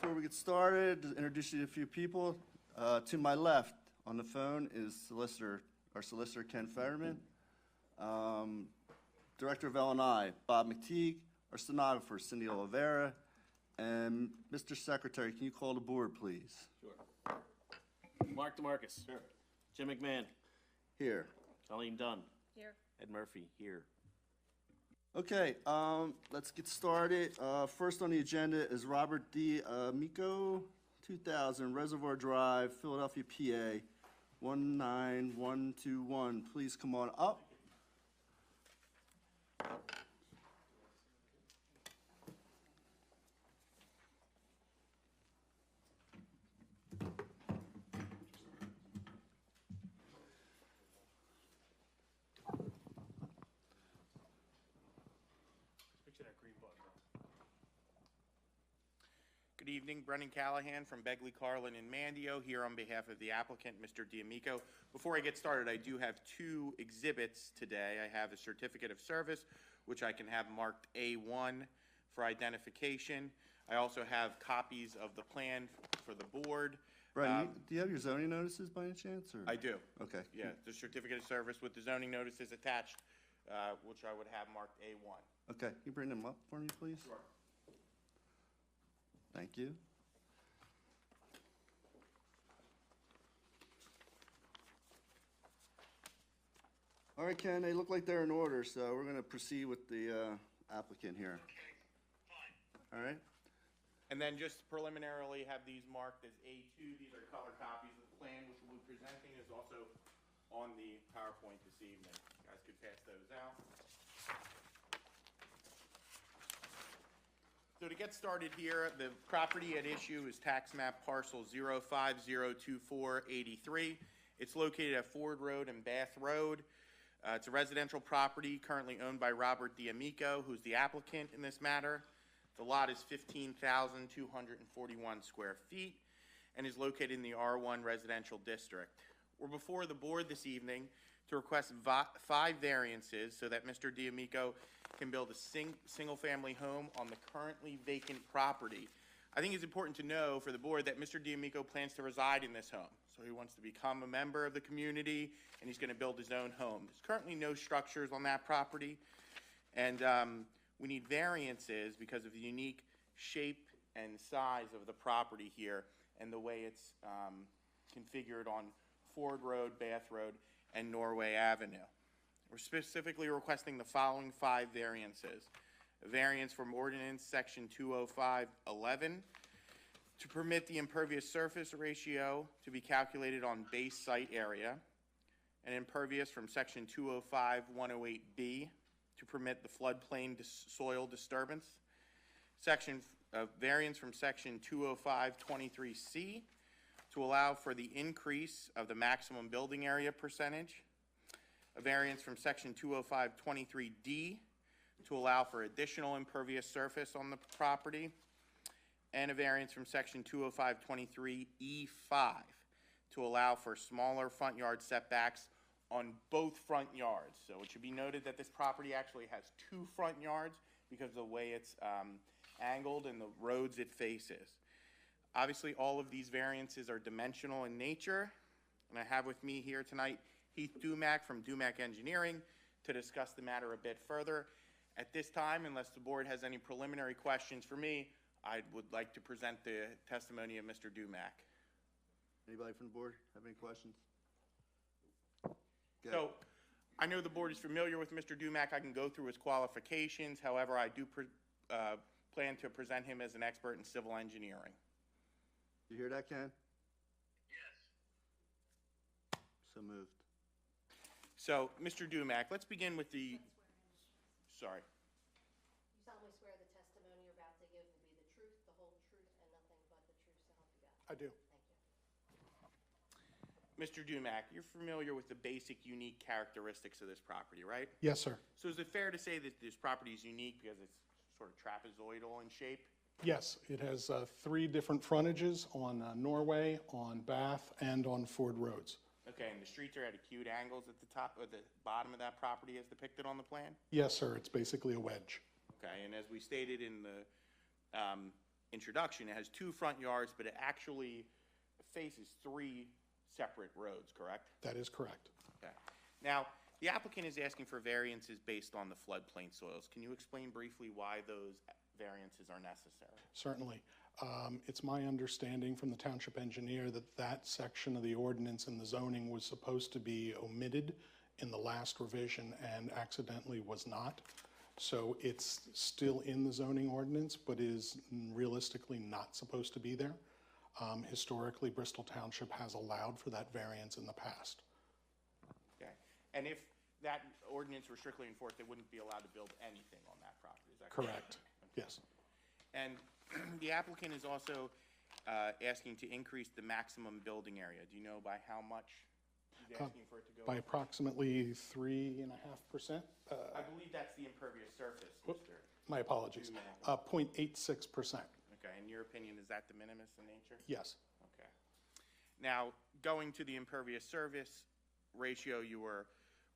Before we get started, to introduce you to a few people. To my left on the phone is our solicitor Ken Ferryman, Director of L&I Bob McTeague, our stenographer Cindy Oliveira, and Mr. Secretary, can you call the board, please? Sure. Mark DeMarcus. Here. Jim McMahon. Here. Colleen Dunn. Here. Ed Murphy. Here. Okay, let's get started. First on the agenda is Robert D. Amico, 2000 Reservoir Drive, Philadelphia, PA, 19121. Please come on up. Good evening, Brendan Callahan from Begley, Carlin, and Mandio, here on behalf of the applicant, Mr. D'Amico. Before I get started, I do have two exhibits today. I have a certificate of service, which I can have marked A1 for identification. I also have copies of the plan for the board. Brian, do you have your zoning notices by any chance? Or? I do. Okay. Yeah, the certificate of service with the zoning notices attached, which I would have marked A1. Okay, can you bring them up for me, please? Sure. Thank you. All right, Ken, they look like they're in order, so we're going to proceed with the applicant here. Okay, fine. All right? And then just preliminarily have these marked as A2. These are color copies of the plan, which we'll be presenting is also on the PowerPoint this evening. You guys could pass those out. So to get started here, the property at issue is tax map parcel 0502483. It's located at Ford Road and Bath Road. It's a residential property currently owned by Robert D'Amico, who's the applicant in this matter. The lot is 15,241 square feet and is located in the R1 residential district. We're before the board this evening to request 5 variances so that Mr. D'Amico can build a single-family home on the currently vacant property. I think it's important to know for the board that Mr. D'Amico plans to reside in this home. So he wants to become a member of the community, and he's going to build his own home. There's currently no structures on that property, and we need variances because of the unique shape and size of the property here and the way it's configured on Ford Road, Bath Road, and Norway Avenue. We're specifically requesting the following 5 variances. A variance from ordinance section 20511 to permit the impervious surface ratio to be calculated on base site area, and impervious from section 205-108B to permit the floodplain soil disturbance. Variance from section 205-23C to allow for the increase of the maximum building area percentage. A variance from section 205-23D to allow for additional impervious surface on the property, and a variance from section 205-23E5 to allow for smaller front yard setbacks on both front yards. So it should be noted that this property actually has 2 front yards because of the way it's angled and the roads it faces. Obviously, all of these variances are dimensional in nature, and I have with me here tonight Heath Dumack from Dumack Engineering to discuss the matter a bit further. At this time, unless the board has any preliminary questions for me, I would like to present the testimony of Mr. Dumack. Anybody from the board have any questions? Good. So, I know the board is familiar with Mr. Dumack. I can go through his qualifications. However, I do plan to present him as an expert in civil engineering. You hear that, Ken? Yes. So moved. So, Mr. Dumack, let's begin with the, sorry. You solemnly swear the testimony you're about to give will be the truth, the whole truth, and nothing but the truth, so help you God? I do. Thank you. Mr. Dumack, you're familiar with the basic unique characteristics of this property, right? Yes, sir. So is it fair to say that this property is unique because it's sort of trapezoidal in shape? Yes, it has 3 different frontages on Norway, on Bath, and on Ford Roads. Okay, and the streets are at acute angles at the top or the bottom of that property as depicted on the plan? Yes, sir. It's basically a wedge. Okay, and as we stated in the introduction, it has 2 front yards, but it actually faces 3 separate roads, correct? That is correct. Okay. Now, the applicant is asking for variances based on the floodplain soils. Can you explain briefly why those variances are necessary? Certainly. It's my understanding from the township engineer that that section of the ordinance and the zoning was supposed to be omitted in the last revision and accidentally was not. So it's still in the zoning ordinance, but is realistically not supposed to be there. Historically, Bristol Township has allowed for that variance in the past. Okay. And if that ordinance were strictly enforced, they wouldn't be allowed to build anything on that property, is that correct? Correct. Yes. And the applicant is also asking to increase the maximum building area. Do you know by how much he's asking for it to go? By approximately 3.5%. I believe that's the impervious surface, Mr. My apologies. 0.86%. Okay, in your opinion, is that de minimis in nature? Yes. Okay. Now, going to the impervious surface ratio you were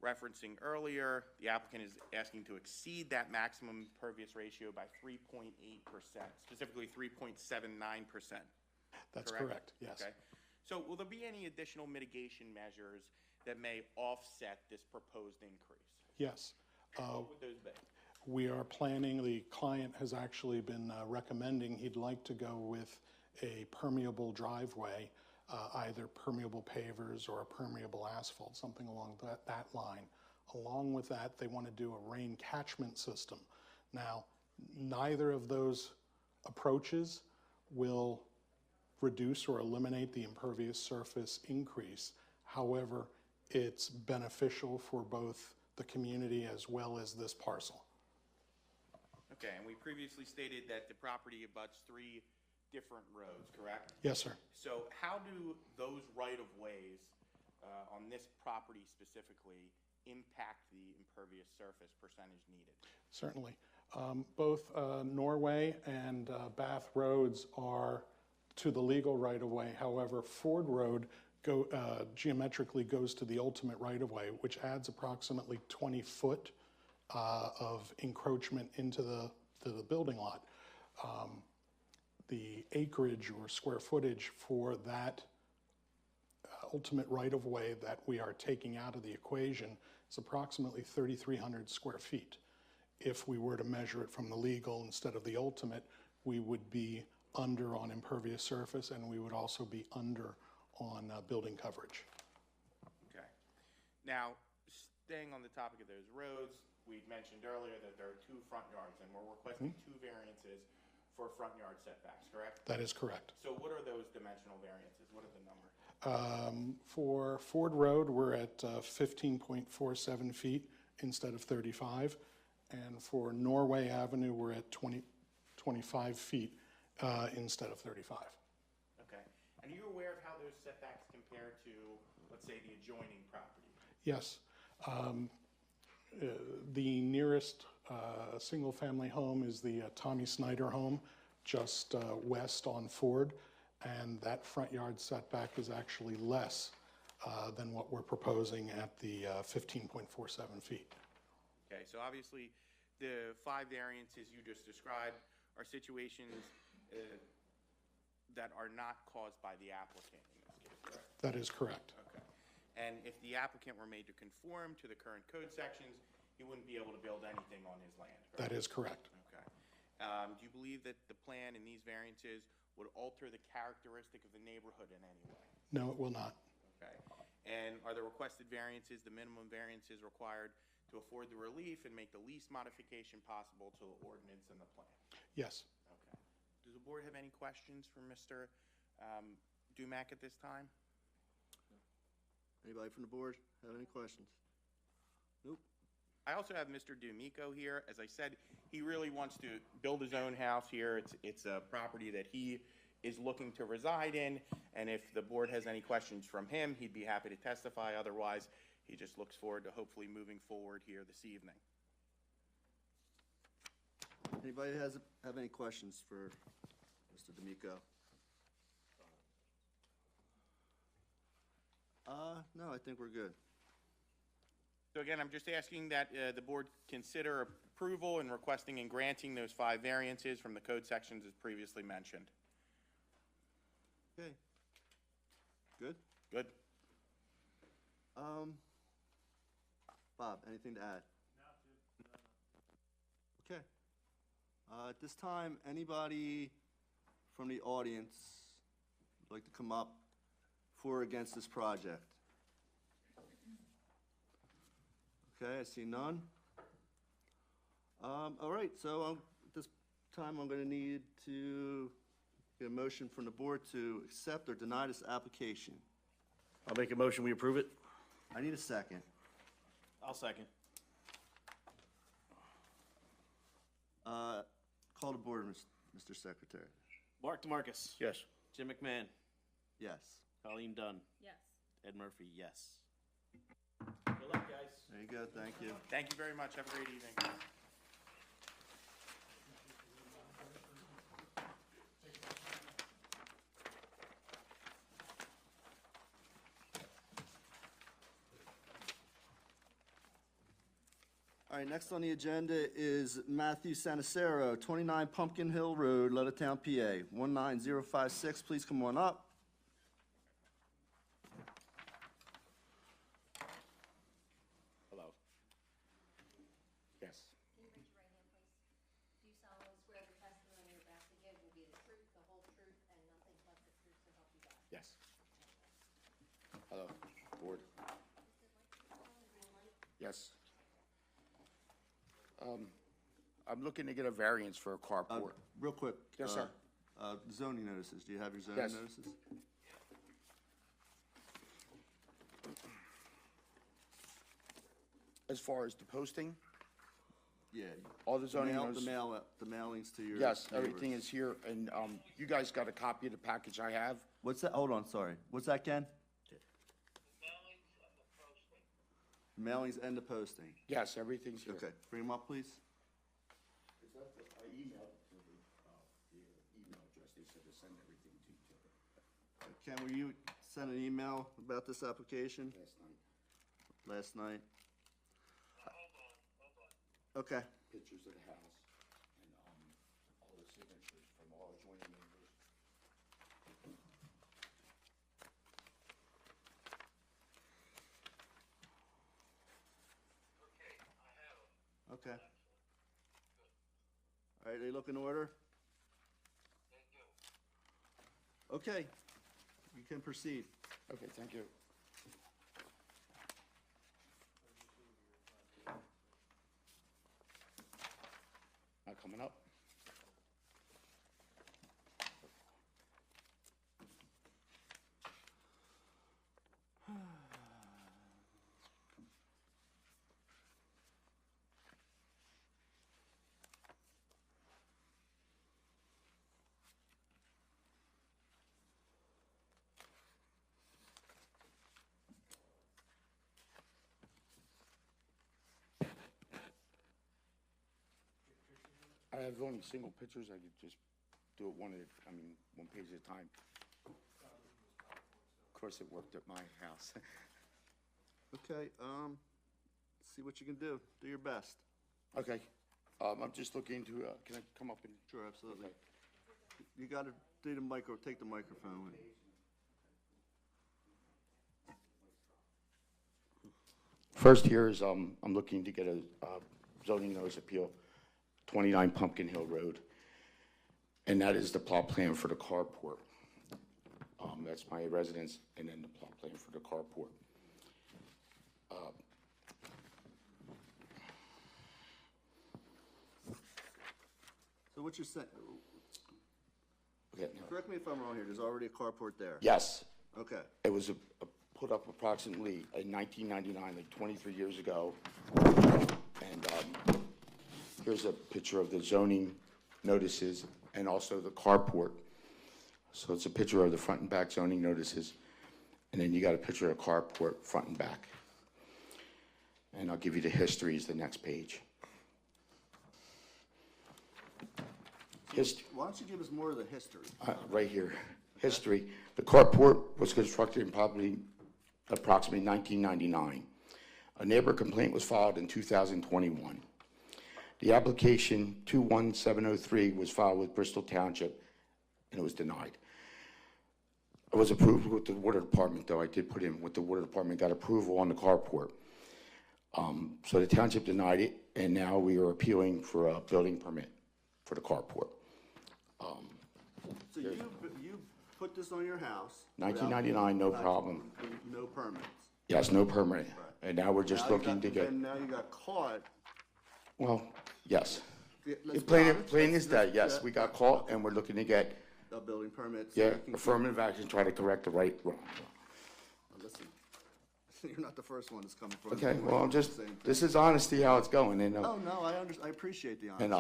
referencing earlier, the applicant is asking to exceed that maximum impervious ratio by 3.8%, specifically 3.79%. That's correct, yes. Okay. So will there be any additional mitigation measures that may offset this proposed increase? Yes. What would those be? We are planning, the client has actually been recommending he'd like to go with a permeable driveway, either permeable pavers or a permeable asphalt, something along that line. Along with that, they want to do a rain catchment system. Now, neither of those approaches will reduce or eliminate the impervious surface increase. However, it's beneficial for both the community as well as this parcel. Okay, and we previously stated that the property abuts 3 different roads, correct? Yes, sir. So how do those right-of-ways on this property specifically impact the impervious surface percentage needed? Certainly. Both Norway and Bath roads are to the legal right-of-way. However, Ford Road geometrically goes to the ultimate right-of-way, which adds approximately 20 foot of encroachment into the building lot. The acreage or square footage for that ultimate right-of-way that we are taking out of the equation is approximately 3,300 square feet. If we were to measure it from the legal instead of the ultimate, we would be under on impervious surface, and we would also be under on building coverage. Okay. Now, staying on the topic of those roads, we mentioned earlier that there are 2 front yards, and we're requesting 2 variances for front yard setbacks, correct? That is correct. So what are those dimensional variances? What are the numbers? For Ford Road, we're at 15.47 feet instead of 35. And for Norway Avenue, we're at 25 feet instead of 35. Okay. And are you aware of how those setbacks compare to, let's say, the adjoining property? Yes. The nearest single-family home is the Tommy Snyder home, just west on Ford, and that front yard setback is actually less than what we're proposing at the 15.47 feet. Okay, so obviously, the 5 variances you just described are situations that are not caused by the applicant in this case, correct? That is correct. Okay. And if the applicant were made to conform to the current code sections, he wouldn't be able to build anything on his land, correct? That is correct. Okay. Do you believe that the plan and these variances would alter the characteristic of the neighborhood in any way? No, it will not. Okay. And are the requested variances the minimum variances required to afford the relief and make the least modification possible to the ordinance and the plan? Yes. Okay. Does the board have any questions for Mr. Dumack at this time? Anybody from the board have any questions? Nope. I also have Mr. D'Amico here. As I said, he really wants to build his own house here. It's a property that he is looking to reside in, and if the board has any questions from him, he'd be happy to testify. Otherwise, he just looks forward to hopefully moving forward here this evening. Anybody have any questions for Mr. D'Amico? No, I think we're good. So again, I'm just asking that the board consider approval and requesting and granting those 5 variances from the code sections as previously mentioned. Okay. Good? Good? Bob, anything to add? Okay. At this time, anybody from the audience would like to come up for or against this project? Okay, I see none. All right, so at this time, I'm gonna need to get a motion from the board to accept or deny this application. I'll make a motion, we approve it. I need a second. I'll second. Call to board, Mr. Secretary. Mark DeMarcus. Yes. Jim McMahon. Yes. Colleen Dunn. Yes. Ed Murphy, yes. Good luck, guys. There you go, thank you. Thank you very much. Have a great evening. All right, next on the agenda is Matthew Sanacero, 29 Pumpkin Hill Road, Levittown, PA, 19056. Please come on up. Hello. Yes. Can you raise your right hand, please? Do you solemnly swear the testimony you're about to give will be the truth, the whole truth, and nothing but the truth, so help you God? Yes. Hello, board. Yes. I'm looking to get a variance for a carport. Real quick. Yes, sir. Zoning notices. Do you have your zoning Yes. notices? As far as the posting, Yeah. all the zoning notices. The mailings to your Yes, neighbors. everything is here, and you guys got a copy of the package I have? What's that? Hold on, sorry. What's that, Ken? Mailings and the posting. Yes, everything's here. Okay, bring them up, please. I emailed to the email address, they said to send everything to each other Ken, will you send an email about this application last night. last night? Hold on. Okay. Pictures of the house and all the signatures from all adjoining neighbors. Okay, I have them. Okay. All right, they look in order? They do. Okay, you can proceed. Okay, thank you. Not coming up? I have only single pictures, I could just do it one page at a time. Of course, it worked at my house. Okay, see what you can do. Do your best. Okay, I'm just looking to, can I come up and? Sure, absolutely. Okay. You gotta take the microphone. First here is, I'm looking to get a zoning notice appeal, 29 Pumpkin Hill Road. And that is the plot plan for the carport. That's my residence, and then the plot plan for the carport. So what you're saying, Okay, no. correct me if I'm wrong here, there's already a carport there? Yes, Okay, it was put up approximately in 1999, like 23 years ago. And here's a picture of the zoning notices and also the carport. So it's a picture of the front and back zoning notices, and then you got a picture of the carport, front and back. And I'll give you the history is the next page. why don't you give us more of the history? Right here, history. The carport was constructed in probably approximately 1999. A neighbor complaint was filed in 2021. The application 21703 was filed with Bristol Township, and it was denied. I was approved with the water department, though. I did put in with the water department, got approval on the carport. So the township denied it, and now we are appealing for a building permit for the carport. So you put this on your house? 1999, no problem. No permits? Yes, no permit. And now we're just looking to get, And now you got caught. well, yes. Yeah, let's be Plain honest. as that, yes, we got caught, and we're looking to get, A building permit. so yeah, you can affirmative action, try to correct the right wrong. Listen, you're not the first one that's coming from. Okay, well, I'm just, this is honesty how it's going, and, Oh, no, I appreciate the honesty. and,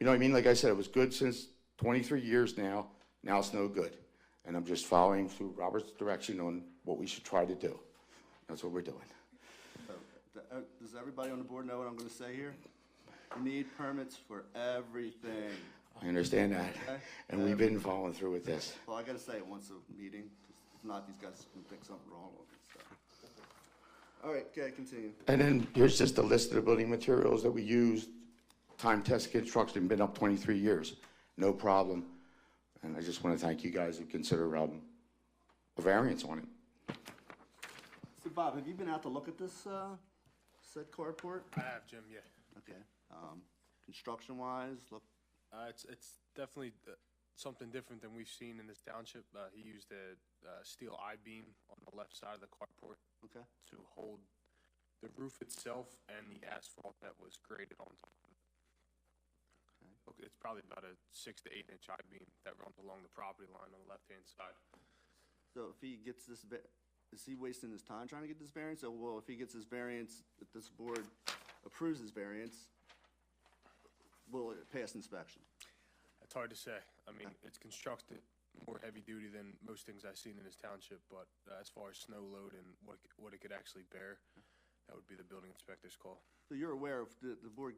you know what I mean? Like I said, it was good since 23 years now. Now it's no good. And I'm just following through Robert's direction on what we should try to do. That's what we're doing. Does everybody on the board know what I'm gonna say here? You need permits for everything. I understand that. Okay. And we've been following through with this. Well, I gotta say it once a meeting, 'cause if not, these guys can think something wrong with it, so. All right, okay, continue. And then here's just a list of the building materials that we used. Time tested construction, been up 23 years. No problem. And I just want to thank you guys who consider a variance on it. So Bob, have you been out to look at this, said carport? I have, Jim, yeah. Okay, construction-wise, look, It's definitely something different than we've seen in this township. He used a steel I-beam on the left side of the carport okay, to hold the roof itself and the asphalt that was graded on top of it. Okay, it's probably about a 6 to 8 inch I-beam that runs along the property line on the left-hand side. so if he gets this, is he wasting his time trying to get this variance? Or, well, if he gets his variance, if this board approves his variance, will it pass inspection? It's hard to say. I mean, it's constructed more heavy-duty than most things I've seen in this township, but as far as snow load and what it could actually bear, that would be the building inspector's call. So you're aware if the board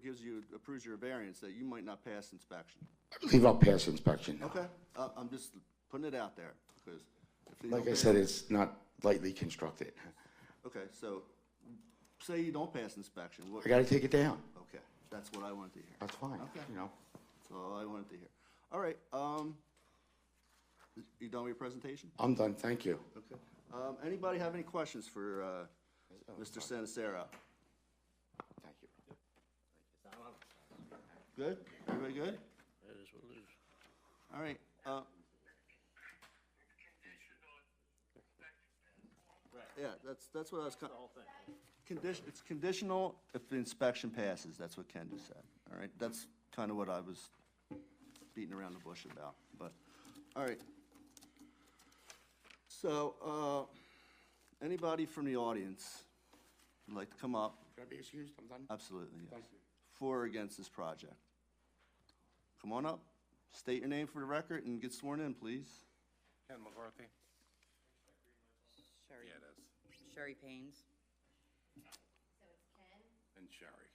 approves your variance, that you might not pass inspection? I believe I'll pass inspection. Okay, I'm just putting it out there, because if you Like don't I pass- said, it's not lightly constructed. Okay, so, say you don't pass inspection, what? I got to take it down. Okay, that's what I wanted to hear. That's fine, Okay. you know. That's all I wanted to hear. All right, you done with your presentation? I'm done, thank you. Okay. Anybody have any questions for, Mr. Sanacero? Thank you. Good? Everybody good? All right, yeah, that's what I was, it's conditional if the inspection passes, that's what Ken just said, all right? That's kind of what I was beating around the bush about, but, all right. So, anybody from the audience would like to come up? Can I be excused? I'm done. Absolutely, yes. Thank you. For or against this project? Come on up, state your name for the record and get sworn in, please. Ken McCarthy? Sherry. Yeah, it is. Sherry Paynes. So it's Ken, And Sherry.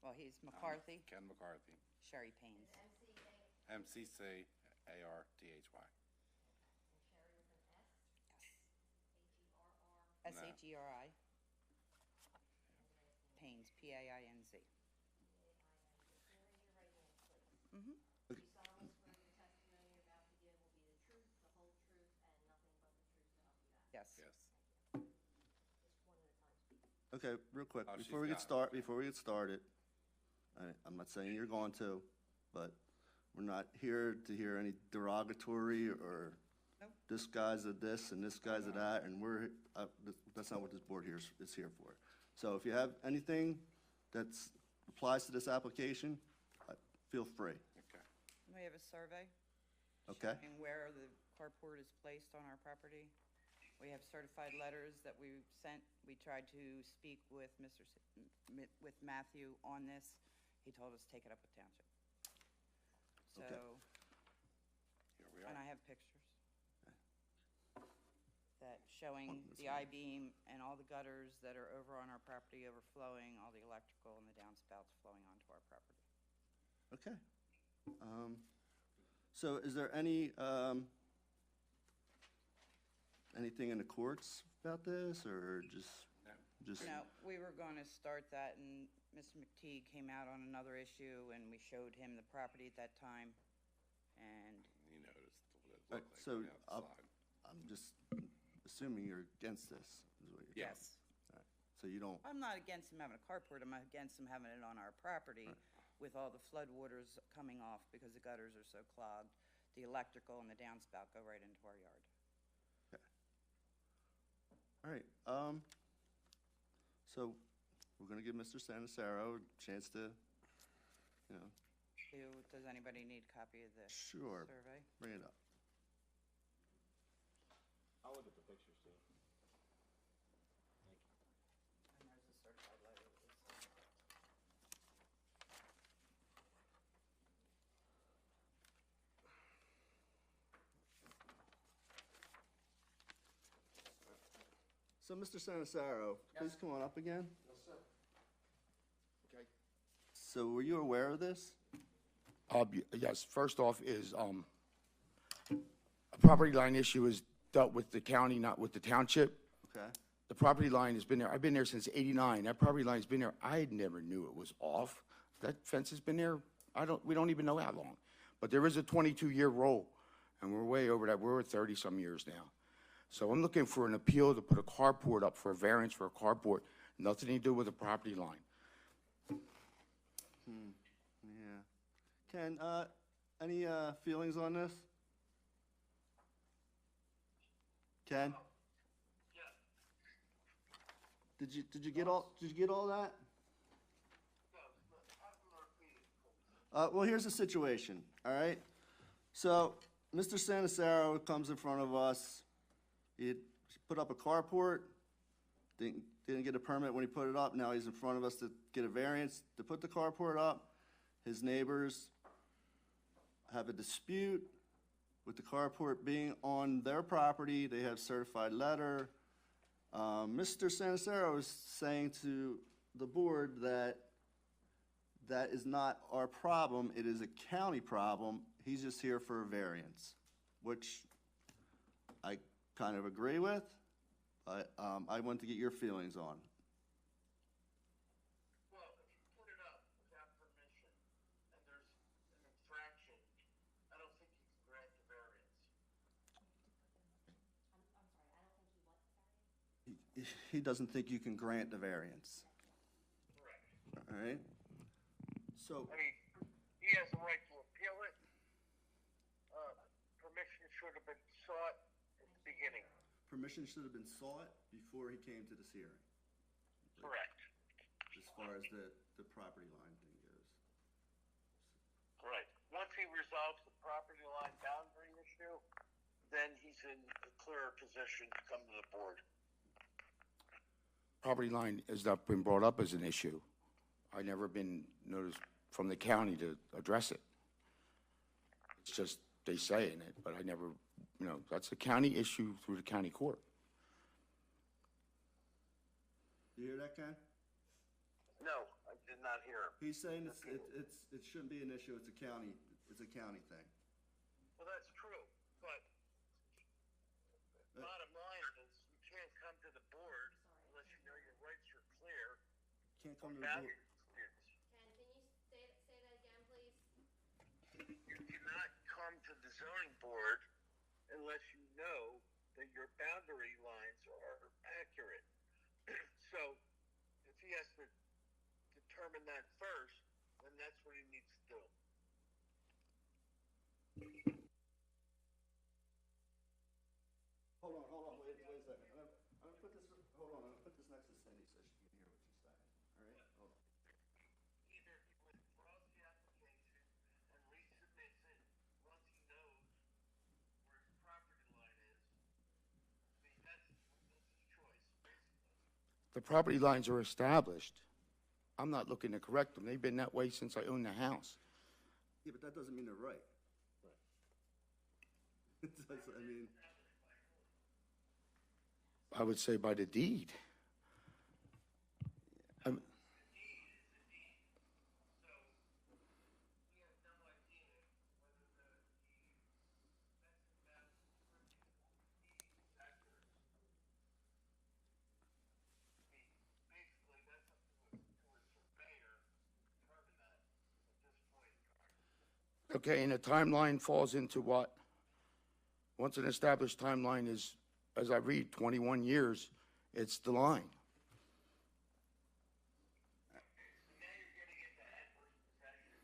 Well, he's McCarthy. Ken McCarthy. Sherry Paynes. MCA, MCCARTHY. and Sherry with an S, Sherry. Paynes, P-A-I-N-Z. Do you solemnly swear your testimony you're about to give will be the truth, the whole truth, and nothing but the truth to help you God? Yes. Yes. Just one at a time, please. Okay, real quick, Oh, before we she's get got it. before we get started, I'm not saying you're going to, but we're not here to hear any derogatory or Nope. this guy's a this and this guy's a that, and that's not what this board here is here for. So if you have anything that's applies to this application, feel free, Okay. We have a survey okay? showing where the carport is placed on our property. We have certified letters that we sent. We tried to speak with with Matthew on this. He told us take it up with township. So, Okay. Here we and are. I have pictures that showing That's the fine. I-beam and all the gutters that are over on our property overflowing, all the electrical and the downspouts flowing onto our property. Okay. So is there anything in the courts about this, or just, No, we were going to start that, and Mr. McTeague came out on another issue, and we showed him the property at that time, and He noticed what it Right, looked like so from the outside. I'm just assuming you're against this, is what you're. yes. All right. So you don't, I'm not against him having a carport, I'm against him having it on our property with all the flood waters coming off because the gutters are so clogged. The electrical and the downspout go right into our yard. all right, so we're gonna give Mr. Santisaro a chance to, you know, Does anybody need a copy of the sure, survey? bring it up. I'll look at the pictures too. And there's a certified letter that was sent. So, Mr. Santisaro, please come on up again. Yes, sir. Okay. So were you aware of this? Yes, first off is, a property line issue is dealt with the county, not with the township. Okay, The property line has been there, I've been there since '89. That property line's been there, I never knew it was off. That fence has been there, we don't even know how long. But there is a 22-year roll, and we're way over that, we're at 30-some years now. So I'm looking for an appeal to put a carport up for a variance for a carport, nothing to do with the property line. yeah. Ken, any feelings on this? Ken? Yeah. Did you get all that? No, have them repeat it. Well, here's the situation, all right? So, Mr. Santisaro comes in front of us. He put up a carport, didn't get a permit when he put it up. Now he's in front of us to get a variance to put the carport up. His neighbors have a dispute with the carport being on their property. They have certified letter. Mr. Santisaro is saying to the board that that is not our problem, it is a county problem. He's just here for a variance, which I kind of agree with, but I want to get your feelings on. Well, if you put it up without permission and there's an infraction, I don't think you can grant the variance. I'm sorry, I don't think he what, sorry? He doesn't think you can grant the variance, Correct. all right? So, I mean, he has a right to appeal it. Permission should have been sought at the beginning. permission should have been sought before he came to this hearing, Correct. as far as the property line thing goes. Right. Once he resolves the property line boundary issue, then he's in a clearer position to come to the board. Property line has not been brought up as an issue. I never been noticed from the county to address it. It's just, they say in it, but I never, that's a county issue through the county court. You hear that, Ken? No, I did not hear him. He's saying it shouldn't be an issue, it's a county thing. Well, that's true, but bottom line is you can't come to the board unless you know your rights are clear. Can't come to the About board. your disputes. Ken, can you say that again, please? You cannot come to the zoning board unless you know that your boundary lines are accurate. So if he has to determine that first, then that's what he needs to do. Hold on, wait a second. I'm gonna put this, hold on, I'm gonna put this next to Cindy so she can hear what you're saying, all right? Hold on. Either he withdraws the application and resubmits it once he knows where his property line is. I mean, that's his choice, basically. The property lines are established. I'm not looking to correct them. They've been that way since I owned the house. Yeah, but that doesn't mean they're right. It does, I mean, I would say by the deed. So, we have no idea whether the that's accurate. Okay, and the timeline falls into what? Once an established timeline is, as I read, 21 years, it's the line. Now you're getting into adverse possession.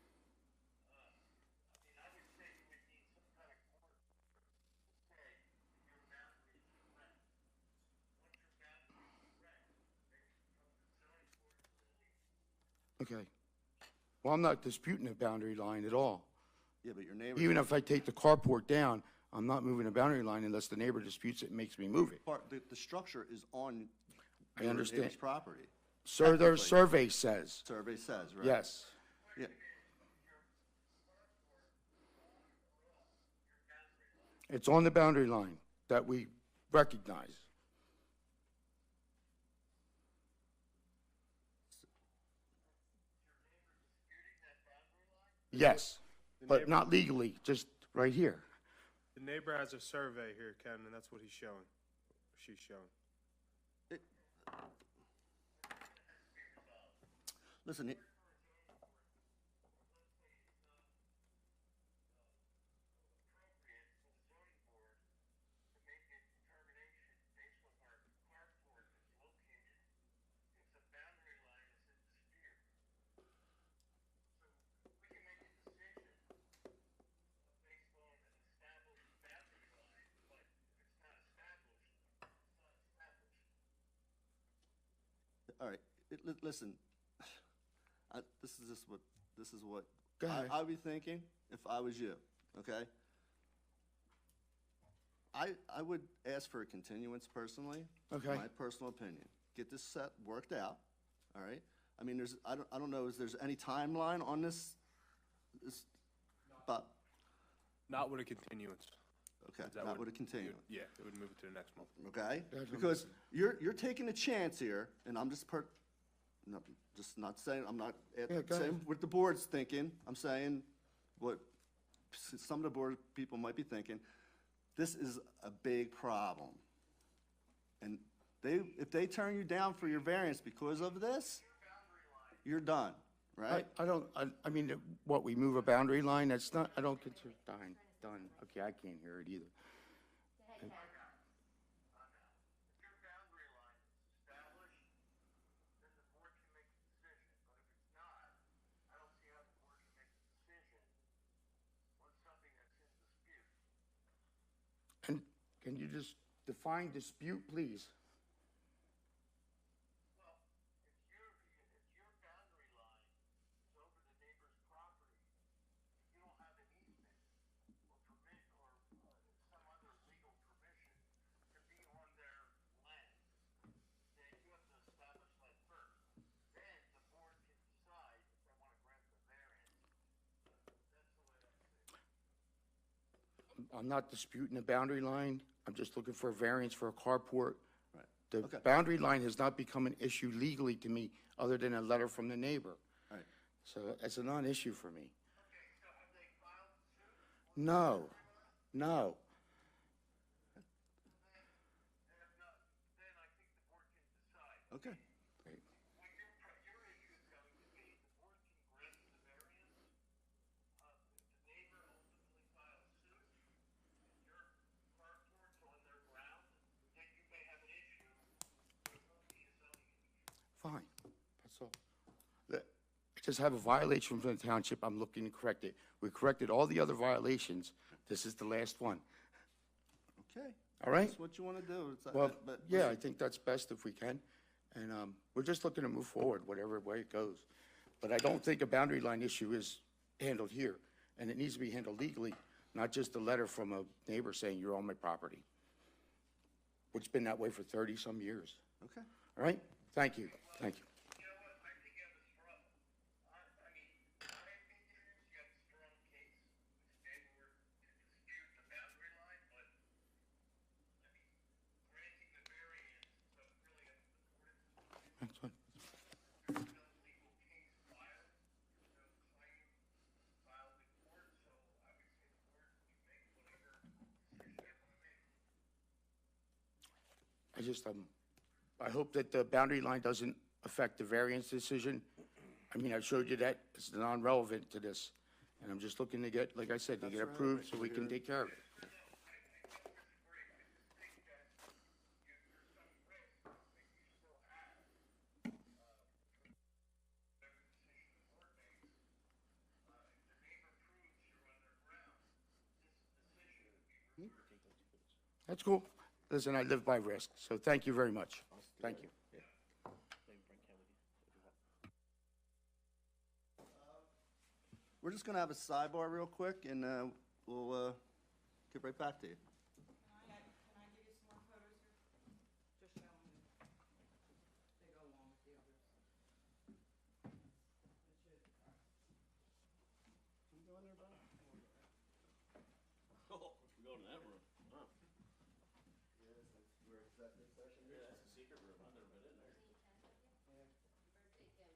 I would say you would need some kind of court to say your boundary is correct. Once your boundary is correct, then you can come to the zoning board for relief. Okay. Well, I'm not disputing the boundary line at all. Yeah, but your neighbor. Even if I take the carport down, I'm not moving the boundary line unless the neighbor disputes it and makes me move it. The structure is on I your understand. neighbor's property. Sir, their Technically. survey says, Survey says, right? yes. Yeah, It's on the boundary line that we recognize. Yes, but not legally, just right here. The neighbor has a survey here, Ken, and that's what he's showing, she's showing. listen, Appropriate for the zoning board to make a determination based on where the carport is located if the boundary line is in dispute. So we can make a decision based on an established boundary line, but if it's not established, it's not established. all right, listen, this is what Go ahead. I'd be thinking if I was you, okay? I would ask for a continuance personally. Okay. My personal opinion. Get this set worked out, all right? I mean, I don't know, is there's any timeline on this? But, Not with a continuance. okay, That not would- with a continuance. Yeah, it would move it to the next month. Okay? That's Because you're taking a chance here, and I'm just no, just not saying, I'm not Yeah, go saying ahead. what the board's thinking. I'm saying what some of the board people might be thinking. This is a big problem. And if they turn you down for your variance because of this, you're done, right? I mean, what, we move a boundary line, that's not, I don't consider done. Okay, I can't hear it either. If your boundary line is established, then the board can make a decision, but if it's not, I don't see how the board can make a decision on something that's in dispute. And can you just define dispute, please? Well, if your boundary line is over the neighbor's property, you don't have an easement or permit or some other legal permission to be on their land, then you have to establish that first. Then the board can decide if they want to grant the variance. That's the way I see it. I'm not disputing the boundary line, I'm just looking for a variance for a carport. Right. The Okay. boundary line has not become an issue legally to me, other than a letter from the neighbor. All right. So it's a non-issue for me. Okay, so have they filed suit? No, no. And if not, then I think the board can decide. Okay. What your issue is going to be, the board can grant the variance, if the neighbor ultimately files suit, and your carport's on their ground, then you may have an issue, there won't be a zoning issue. Fine, that's all. I just have a violation from the township, I'm looking to correct it. We corrected all the other violations, this is the last one. Okay. All right? That's what you want to do. Well, but yeah, I listen, think that's best if we can. And we're just looking to move forward, whatever way it goes. But I don't think a boundary line issue is handled here. And it needs to be handled legally, not just a letter from a neighbor saying you're on my property, which has been that way for 30-some years. Okay. All right? Thank you, thank you. You know what, I think you have a strong, I mean, my opinion is you have a strong case, which they were to dispute the boundary line, but, I mean, granting the variance, so really up to the board. That's fine. There's no legal case filed, there's no claim filed in court, so I would say the board can make whatever decision they want to make. I just, I hope that the boundary line doesn't affect the variance decision. I mean, I showed you that, it's non-relevant to this. And I'm just looking to get, like I said, to get approved so we can take care of it. That's cool. Listen, I live by risk, so thank you very much. Thank you. We're just gonna have a sidebar real quick, and we'll get right back to you. Can I give you some more photos here? Just show them. They go along with the others. We go in that room. Huh. We're executive session. Yeah, that's a secret room. I've never been in there. Birthday Kim. Nah, safer.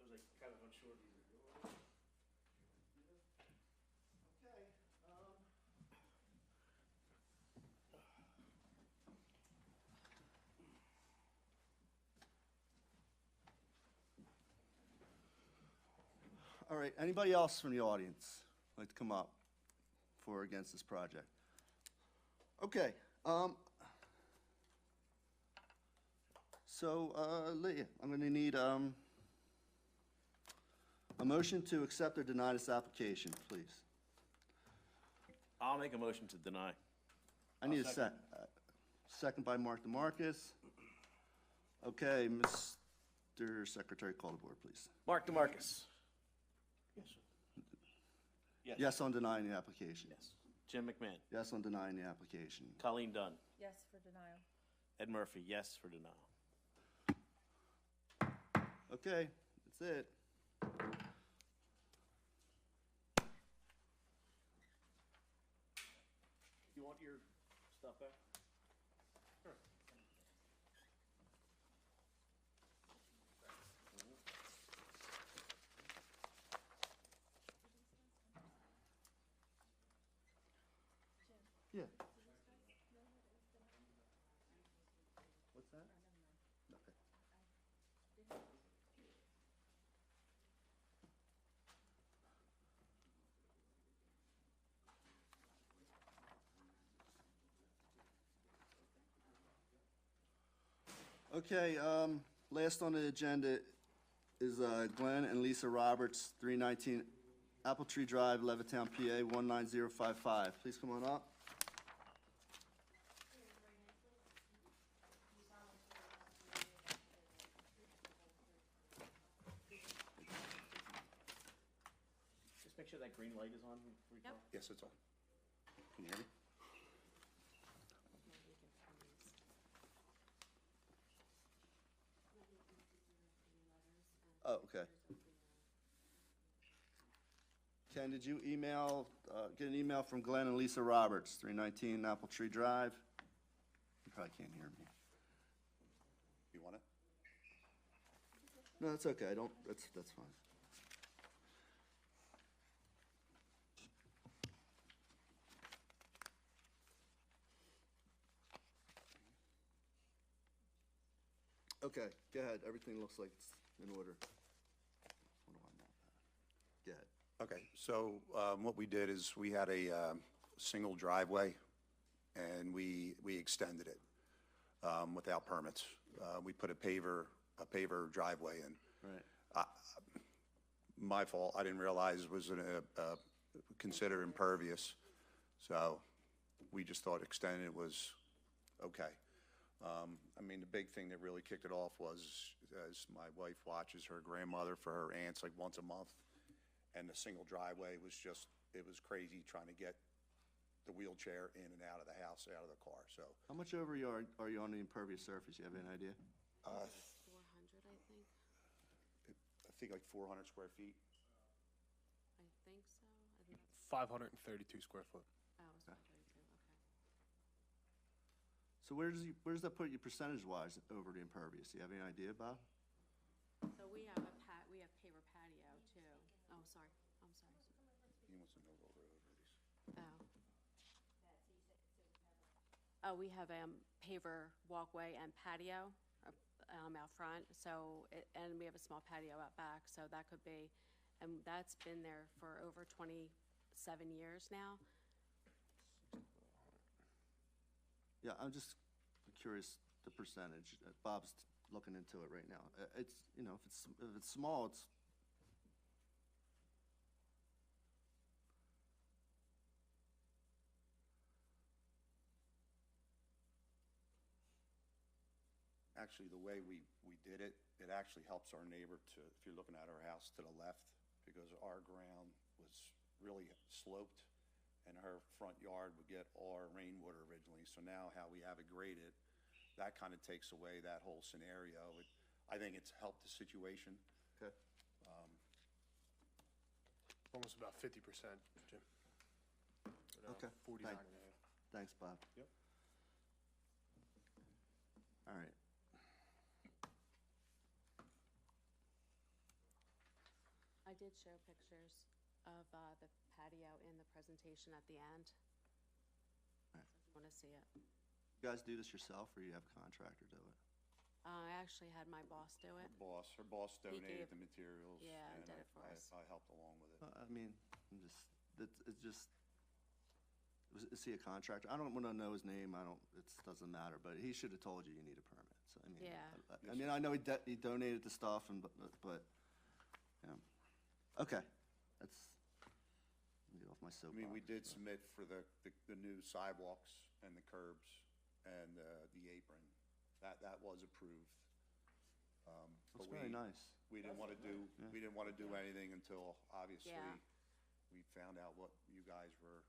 I was like kind of unsure if you were going. Okay, all right, anybody else from the audience like to come up for or against this project? Okay, so, Leah, I'm gonna need, a motion to accept or deny this application, please. I'll make a motion to deny. I need a second by Mark DeMarcus. Okay, Mr. Secretary, call the board, please. Mark DeMarcus. Yes, sir. Yes. Yes on denying the application. Yes. Jim McMahon. Yes on denying the application. Colleen Dunn. Yes for denial. Ed Murphy, yes for denial. Okay, that's it. You want your stuff back? Sure. Yeah. Okay, last on the agenda is Glenn and Lisa Roberts, 319 Apple Tree Drive, Levittown, PA, 19055. Please come on up. Just make sure that green light is on before you talk. Yes, it's on. Can you hear me? Oh, okay. Ken, did you email, get an email from Glenn and Lisa Roberts, 319 Apple Tree Drive? You probably can't hear me. You want it? No, that's okay, I don't, that's fine. Okay, go ahead, everything looks like it's in order. What do I want? Go ahead. Okay, so what we did is we had a single driveway, and we extended it without permits. We put a paver driveway in. Right. My fault, I didn't realize it was considered impervious, so we just thought extending it was okay. I mean, the big thing that really kicked it off was, as my wife watches her grandmother for her aunts like once a month, and the single driveway was just, it was crazy trying to get the wheelchair in and out of the house, out of the car, so. How much over are you on the impervious surface? You have any idea? 400, I think. I think like 400 square feet. I think so. I think that's, 532 square foot. oh, it's 532, okay. So where does that put you percentage-wise over the impervious? Do you have any idea, Bob? So we have we have paver patio too. Oh, sorry, I'm sorry. He wants to know what road it is. Oh, we have paver walkway and patio out front, so, and we have a small patio out back, so that could be, and that's been there for over 27 years now. Yeah, I'm just curious, the percentage. Bob's looking into it right now. It's, you know, if it's small, it's. Actually, the way we did it, it actually helps our neighbor to, if you're looking at our house to the left, because our ground was really sloped, and her front yard would get all our rainwater originally. So now how we have it graded, that kind of takes away that whole scenario. I think it's helped the situation. Okay. Almost about 50%, Jim. Okay. 49 Thank- and a half. Thanks, Bob. Yep. All right. I did show pictures of the patio in the presentation at the end. Right. So if you want to see it. You guys do this yourself, or you have a contractor do it? I actually had my boss do it. Her boss donated gave- the materials. Yeah, and did it for us. I helped along with it. I mean, is he a contractor? I don't want to know his name, it doesn't matter, but he should have told you need a permit, so, I mean. Yeah. I mean, I know he donated the stuff, but, yeah. Okay, let me get off my I soapbox. mean, we did submit for the new sidewalks and the curbs and the apron. That was approved. Looks But very nice. We didn't want to do, anything until, obviously, Yeah. we found out what you guys were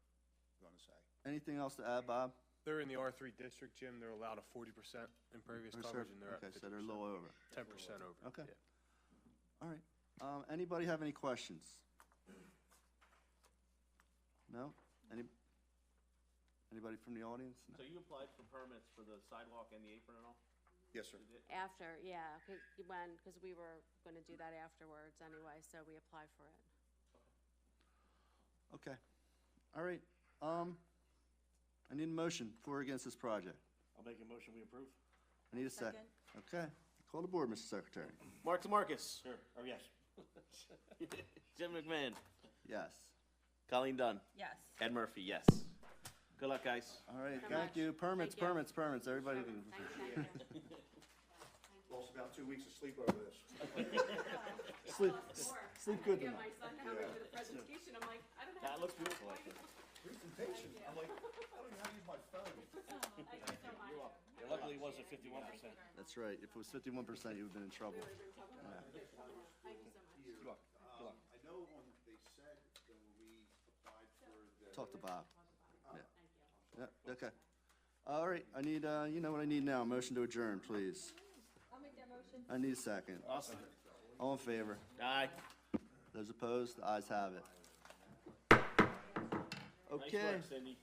going to say. Anything else to add, Bob? They're in the R3 district, Jim. They're allowed a 40% impervious Or coverage, sur- and they're at Okay, 50%. so they're a little over. 10% over. Okay. Yeah. All right. Anybody have any questions? No? Anybody from the audience? No. So you applied for permits for the sidewalk and the apron and all? Yes, sir. You did? After, yeah, because we were going to do that afterwards anyway, so we applied for it. Okay. All right. I need a motion for or against this project. I'll make a motion, we approve. I need a second. Okay. Call the board, Mr. Secretary. Mark DeMarcus. Sure, or yes. Jim McMahon. Yes. Colleen Dunn. Yes. Ed Murphy, yes. Good luck, guys. All right. so Thank much. you. Permits, Thank you. permits. Everybody. Thank you. weeks of sleep over this. Sleep good Yeah, tonight. my son had me for the presentation, I'm like, I don't have. That looks beautiful, actually. Presentation, I'm like, I don't even know how to use my phone. Thank you so much. Yeah, luckily it wasn't 51%. That's right. If it was 51%, you would've been in trouble. Thank you so much. Good luck. Good luck. I know they said when we applied for the. Talk to Bob. Yeah. Yeah, okay. All right, I need, you know what I need now, motion to adjourn, please. I'll make that motion. I need a second. Awesome. All in favor? Aye. Those opposed? The ayes have it. Nice Okay. work, Cindy.